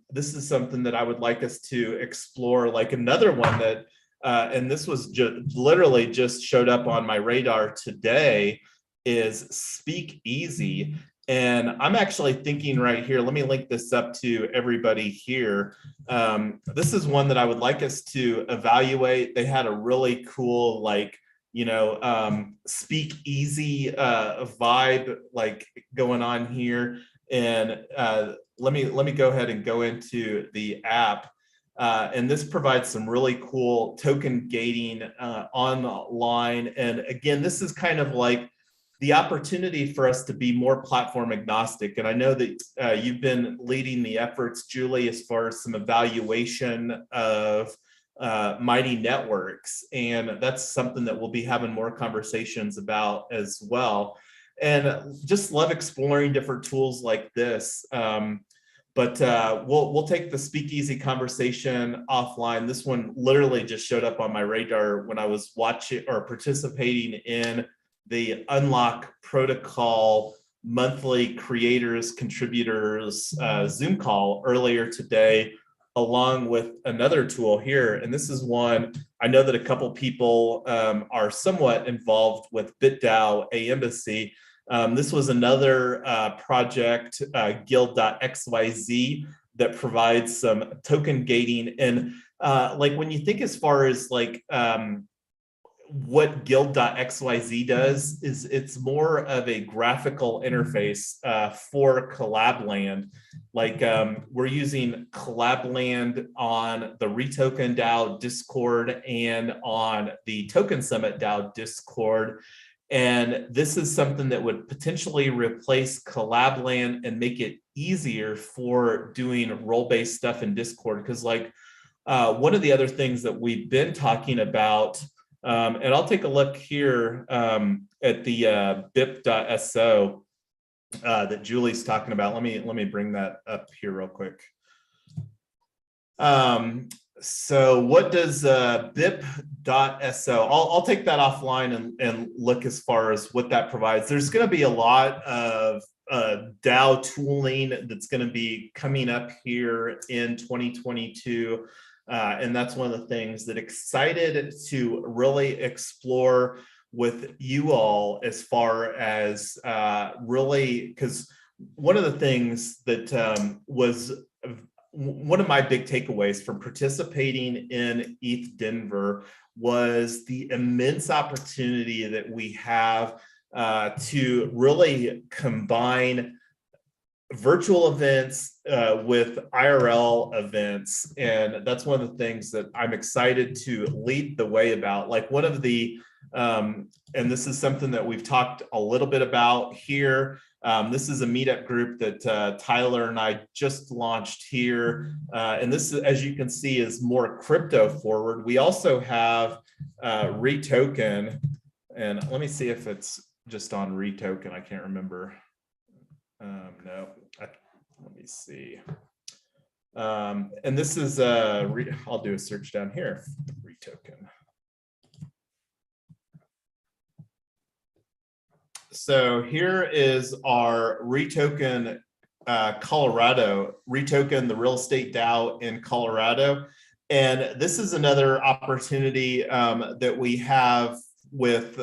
A: this is something that I would like us to explore. Like another one that, and this was literally just showed up on my radar today, is Speak Easy. And I'm actually thinking right here, let me link this up to everybody here. This is one that I would like us to evaluate. They had a really cool, like, you know, Speak Easy vibe like going on here. And let me go ahead and go into the app. And this provides some really cool token gating online. And again, this is kind of like the opportunity for us to be more platform agnostic. And I know that you've been leading the efforts, Julie, as far as some evaluation of mighty networks. And that's something that we'll be having more conversations about as well. And just love exploring different tools like this. But we'll take the Speakeasy conversation offline. This one literally just showed up on my radar when I was watching or participating in the Unlock Protocol monthly creators, contributors Zoom call earlier today, along with another tool here. And this is one, I know that a couple people are somewhat involved with BitDAO Embassy. This was another project, guild.xyz, that provides some token gating. And like when you think as far as like what guild.xyz does is it's more of a graphical interface for Collabland. Like we're using Collabland on the REtoken DAO Discord and on the Token Summit DAO Discord. And this is something that would potentially replace Collabland and make it easier for doing role-based stuff in Discord. Because like one of the other things that we've been talking about, and I'll take a look here at the bip.so that Julie's talking about. Let me bring that up here real quick. So what does bip.so? I'll take that offline and look as far as what that provides. There's going to be a lot of DAO tooling that's going to be coming up here in 2022. And that's one of the things that excited to really explore with you all as far as really, because one of the things that was one of my big takeaways from participating in ETH Denver was the immense opportunity that we have to really combine virtual events with IRL events. And that's one of the things that I'm excited to lead the way about. Like one of the, and this is something that we've talked a little bit about here. This is a meetup group that Tyler and I just launched here. And this, as you can see, is more crypto forward. We also have REtoken, and let me see if it's just on REtoken. I can't remember. No, let me see. And this is, I'll do a search down here, REtoken. So here is our REtoken Colorado, REtoken, the real estate DAO in Colorado. And this is another opportunity that we have with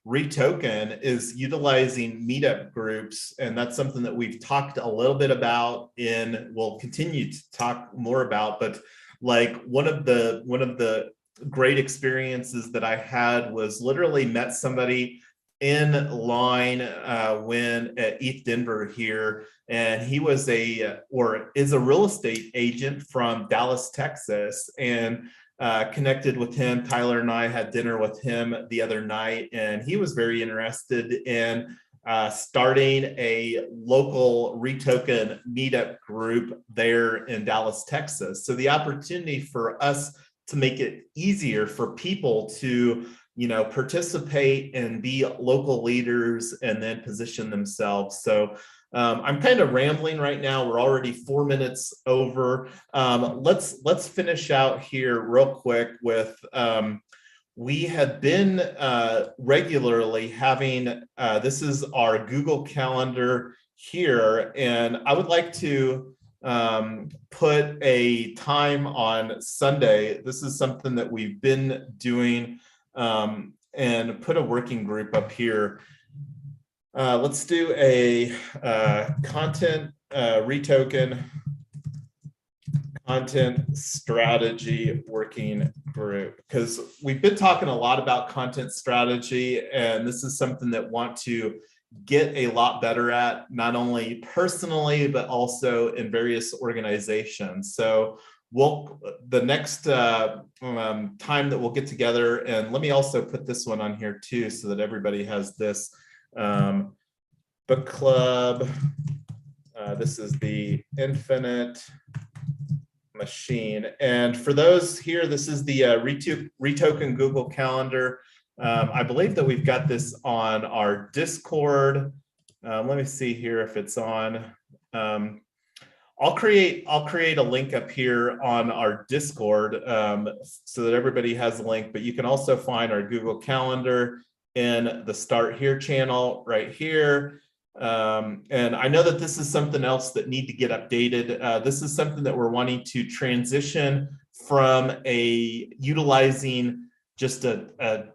A: REtoken is utilizing meetup groups. And that's something that we've talked a little bit about and we'll continue to talk more about. But like one of the great experiences that I had was literally met somebody in line when at ETH Denver here, and he was is a real estate agent from Dallas, Texas, and connected with him. Tyler and I had dinner with him the other night, and he was very interested in starting a local REtoken meetup group there in Dallas, Texas. So the opportunity for us to make it easier for people to participate and be local leaders and then position themselves. So I'm kind of rambling right now. We're already 4 minutes over. Let's finish out here real quick with, we have been regularly having, this is our Google Calendar here, and I would like to put a time on Sunday. This is something that we've been doing, and put a working group up here. Let's do a content REtoken content strategy working group, because we've been talking a lot about content strategy, and this is something that want to get a lot better at, not only personally but also in various organizations. So the next time that we'll get together, and let me also put this one on here too so that everybody has this, book club. This is the Infinite Machine. And for those here, this is the REtoken Google Calendar. I believe that we've got this on our Discord. Let me see here if it's on. I'll create a link up here on our Discord so that everybody has a link, but you can also find our Google Calendar in the Start Here channel right here. And I know that this is something else that need to get updated. This is something that we're wanting to transition from utilizing just a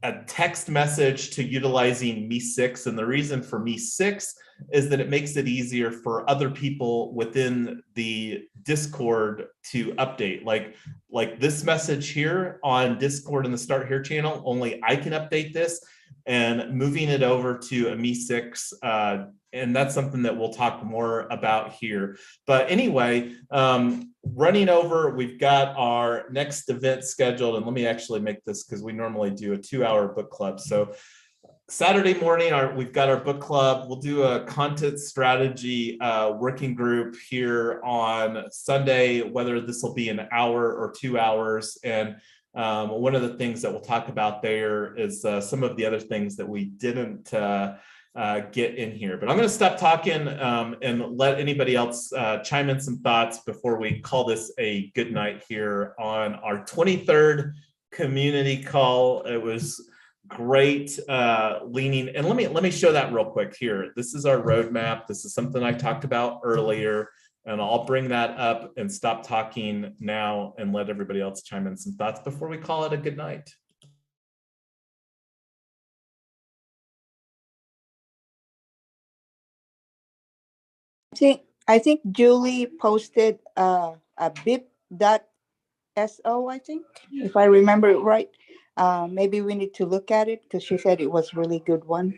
A: a text message to utilizing Me6. And the reason for Me6 is that it makes it easier for other people within the Discord to update. Like this message here on Discord in the Start Here channel, only I can update this, and moving it over to a Me6, and that's something that we'll talk more about here. But anyway, running over, we've got our next event scheduled, and let me actually make this, because we normally do a 2-hour book club. So Saturday morning, we've got our book club. We'll do a content strategy working group here on Sunday, whether this will be an hour or 2 hours. And one of the things that we'll talk about there is some of the other things that we didn't get in here. But I'm going to stop talking and let anybody else chime in some thoughts before we call this a good night here on our 23rd community call. It was great leaning, and let me show that real quick here. This is our roadmap. This is something I talked about earlier, and I'll bring that up and stop talking now and let everybody else chime in some thoughts before we call it a good night.
C: I think Julie posted a bip.so, I think, if I remember it right. Maybe we need to look at it, because she said it was really good one.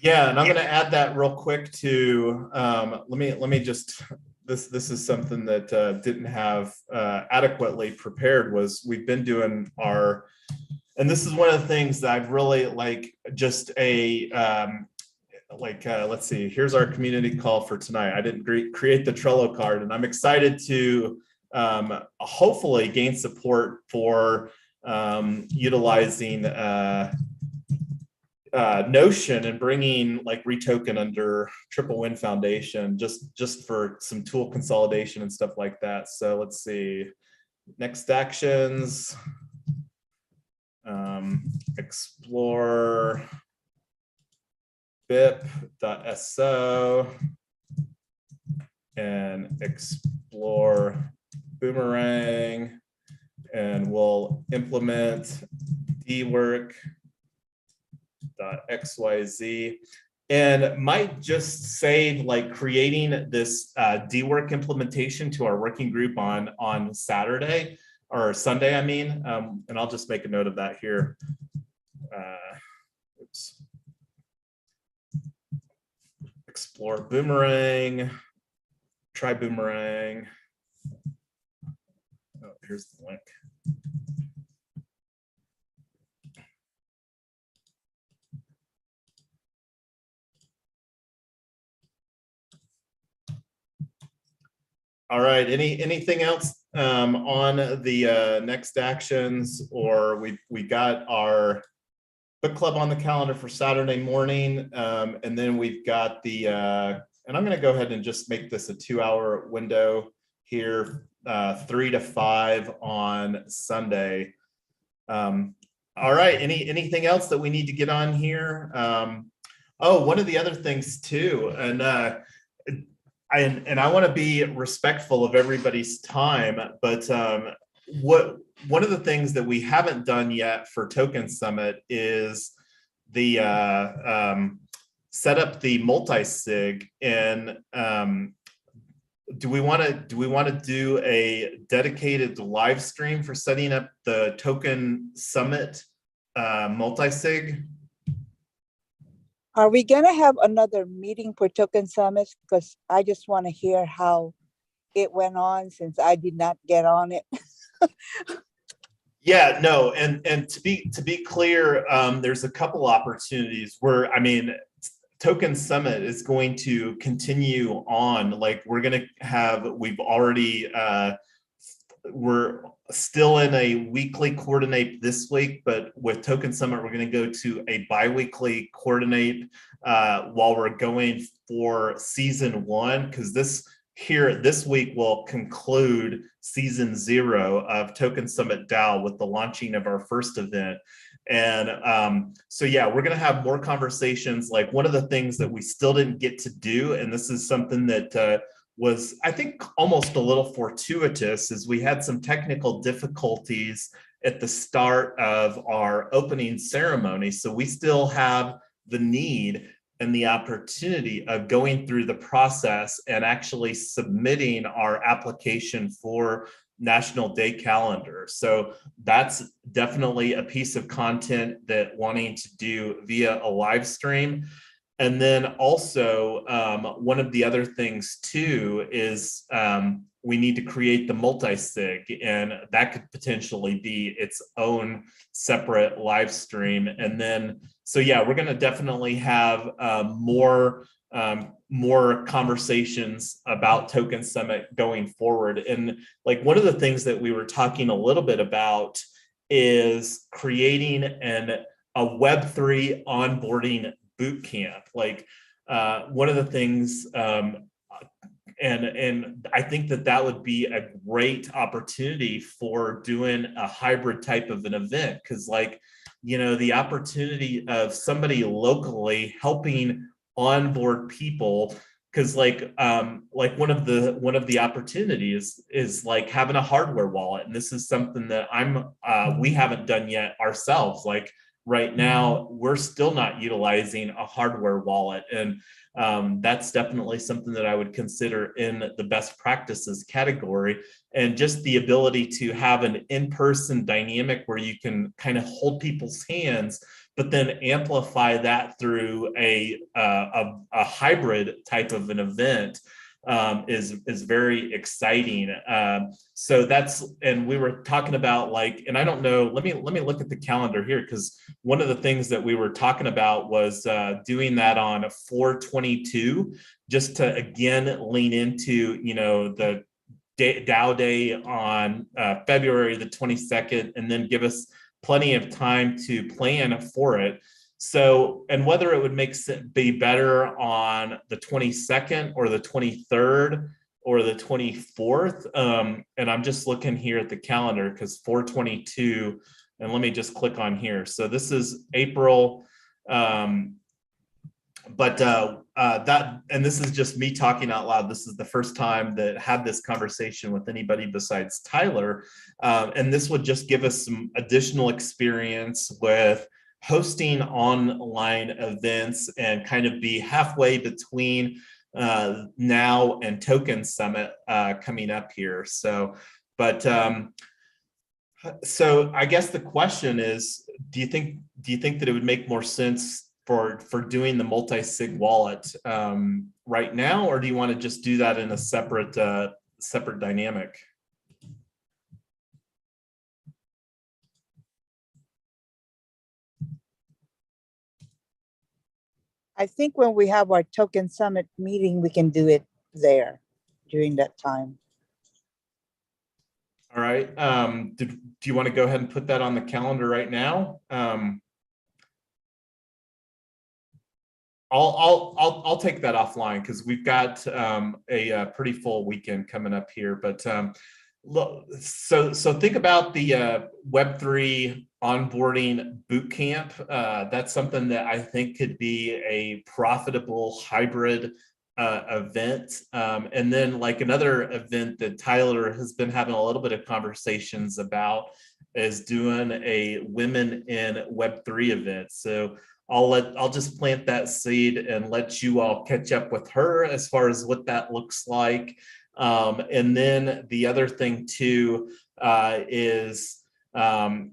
A: Yeah, and I'm going to add that real quick to let me just, this is something that didn't have adequately prepared. Was we've been doing our, and this is one of the things that I've really like, just a let's see, here's our community call for tonight. I didn't create the Trello card, and I'm excited to hopefully gain support for utilizing Notion and bringing like REtoken under Triple Win Foundation, just for some tool consolidation and stuff like that. So let's see, next actions, explore bip.so and explore Boomerang, and we'll implement dwork.xyz, and might just save like creating this dwork implementation to our working group on Saturday or Sunday, I mean, and I'll just make a note of that here. Oops. Explore Boomerang, try Boomerang. Oh, here's the link. All right, anything else on the next actions, or we got our book club on the calendar for Saturday morning, and then we've got the, and I'm going to go ahead and just make this a 2-hour window here, 3 to 5 on Sunday. All right, anything else that we need to get on here? Oh, one of the other things too, and I want to be respectful of everybody's time, but one of the things that we haven't done yet for Token Summit is the set up the multi-sig, and do we want to do a dedicated live stream for setting up the Token Summit multi-sig?
C: Are we going to have another meeting for Token Summit? Because I just want to hear how it went on, since I did not get on it.
A: Yeah, no, and to be clear, there's a couple opportunities where, I mean, Token Summit is going to continue on. Like we've already, we're still in a weekly coordinate this week, but with Token Summit, we're going to go to a bi-weekly coordinate while we're going for season 1, because this week will conclude season 0 of Token Summit DAO with the launching of our first event. And so, yeah, we're going to have more conversations. Like, one of the things that we still didn't get to do, and this is something that was, I think, almost a little fortuitous, is we had some technical difficulties at the start of our opening ceremony. So we still have the need and the opportunity of going through the process and actually submitting our application for National Day Calendar. So that's definitely a piece of content that wanting to do via a live stream. And then also one of the other things too is we need to create the multi-sig, and that could potentially be its own separate live stream. And then, so yeah, we're going to definitely have more conversations about Token Summit going forward. And like one of the things that we were talking a little bit about is creating a Web3 onboarding boot camp. Like one of the things, and I think that would be a great opportunity for doing a hybrid type of an event, because like, you know, the opportunity of somebody locally helping onboard people, because like one of the opportunities is like having a hardware wallet, and this is something that we haven't done yet ourselves. Like right now, we're still not utilizing a hardware wallet, and that's definitely something that I would consider in the best practices category. And just the ability to have an in-person dynamic where you can kind of hold people's hands, but then amplify that through a hybrid type of an event is very exciting. So that's, and we were talking about like, and I don't know, let me look at the calendar here, because one of the things that we were talking about was doing that on 4/22, just to again lean into, you know, the DAO Day on February the 22nd, and then give us plenty of time to plan for it. So, and whether it would be better on the 22nd or the 23rd or the 24th. And I'm just looking here at the calendar because 4/22, and let me just click on here. So this is April, and this is just me talking out loud. This is the first time that I had this conversation with anybody besides Tyler. And this would just give us some additional experience with hosting online events and kind of be halfway between now and Token Summit coming up here. So, so I guess the question is, do you think that it would make more sense for doing the multi-sig wallet right now, or do you want to just do that in a separate dynamic?
C: I think when we have our Token Summit meeting, we can do it there during that time.
A: All right. Do you want to go ahead and put that on the calendar right now? I'll take that offline because we've got a pretty full weekend coming up here. But so think about the Web3 onboarding bootcamp. That's something that I think could be a profitable hybrid event. And then like another event that Tyler has been having a little bit of conversations about is doing a Women in Web3 event. So I'll just plant that seed and let you all catch up with her as far as what that looks like. And then the other thing too is, so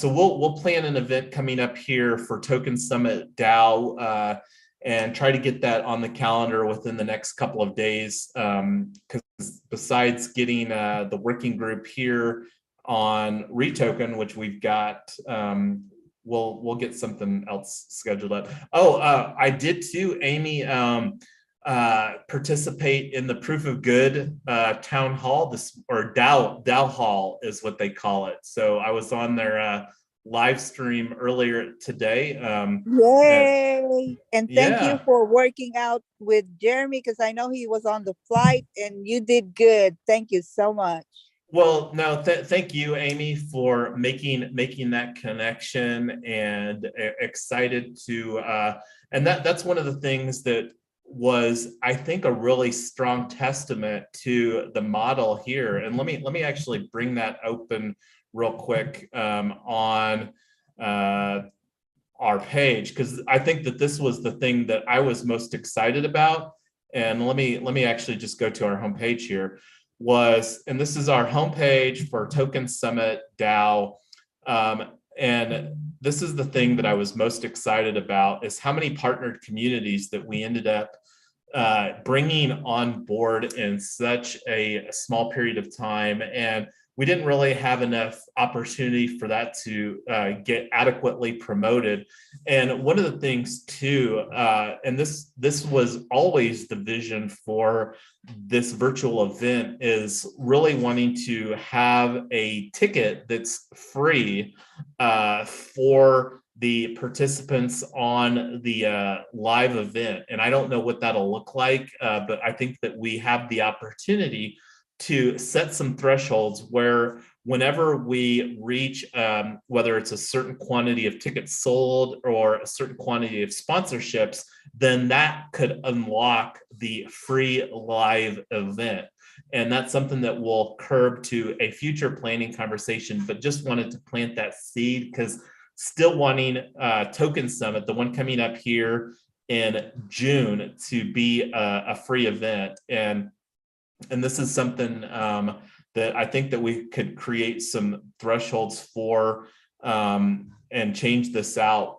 A: we'll plan an event coming up here for Token Summit DAO and try to get that on the calendar within the next couple of days. Because besides getting the working group here on REtoken, which we've got, we'll get something else scheduled up. I did too, Amy, participate in the Proof of Good town hall, or DAO Hall is what they call it. So I was on their live stream earlier today.
C: Yay! And thank you for working out with Jeremy, because I know he was on the flight and you did good. Thank you so much.
A: Well, no, thank you, Amy, for making that connection, and excited to, and that's one of the things that was, I think, a really strong testament to the model here. And let me actually bring that open real quick on our page, because I think that this was the thing that I was most excited about. And let me actually just go to our homepage here. And this is our homepage for Token Summit DAO. And this is the thing that I was most excited about, is how many partnered communities that we ended up bringing on board in such a small period of time. And we didn't really have enough opportunity for that to get adequately promoted. And one of the things too, and this was always the vision for this virtual event, is really wanting to have a ticket that's free for the participants on the live event. And I don't know what that'll look like, but I think that we have the opportunity to set some thresholds where whenever we reach, whether it's a certain quantity of tickets sold or a certain quantity of sponsorships, then that could unlock the free live event. And that's something that we'll curb to a future planning conversation, but just wanted to plant that seed, because still wanting Token Summit, the one coming up here in June, to be a free event. And this is something that I think that we could create some thresholds for and change this out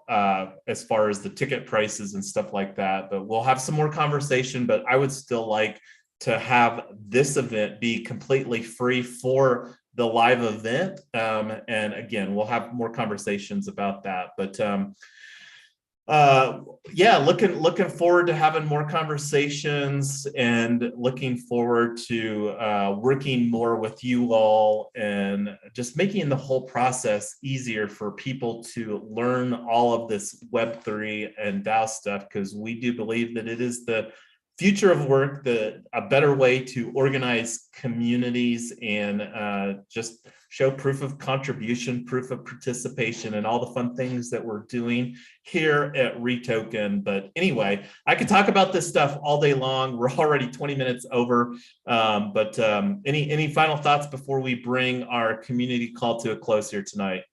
A: as far as the ticket prices and stuff like that. But we'll have some more conversation, but I would still like to have this event be completely free for the live event. And again, we'll have more conversations about that. But yeah, looking forward to having more conversations, and looking forward to working more with you all, and just making the whole process easier for people to learn all of this Web3 and DAO stuff, because we do believe that it is the future of work, a better way to organize communities and just show proof of contribution, proof of participation, and all the fun things that we're doing here at REtoken. But anyway, I could talk about this stuff all day long. We're already 20 minutes over. But any final thoughts before we bring our community call to a close here tonight?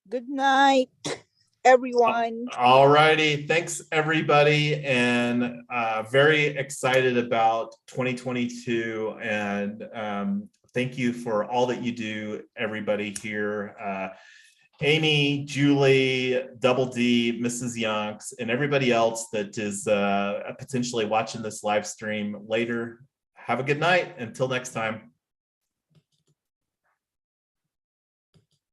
C: Good night, everyone.
A: All righty. Thanks, everybody. And very excited about 2022. And thank you for all that you do, everybody here. Amy, Julie, Double D, Mrs. Yonks, and everybody else that is potentially watching this live stream later. Have a good night. Until next time.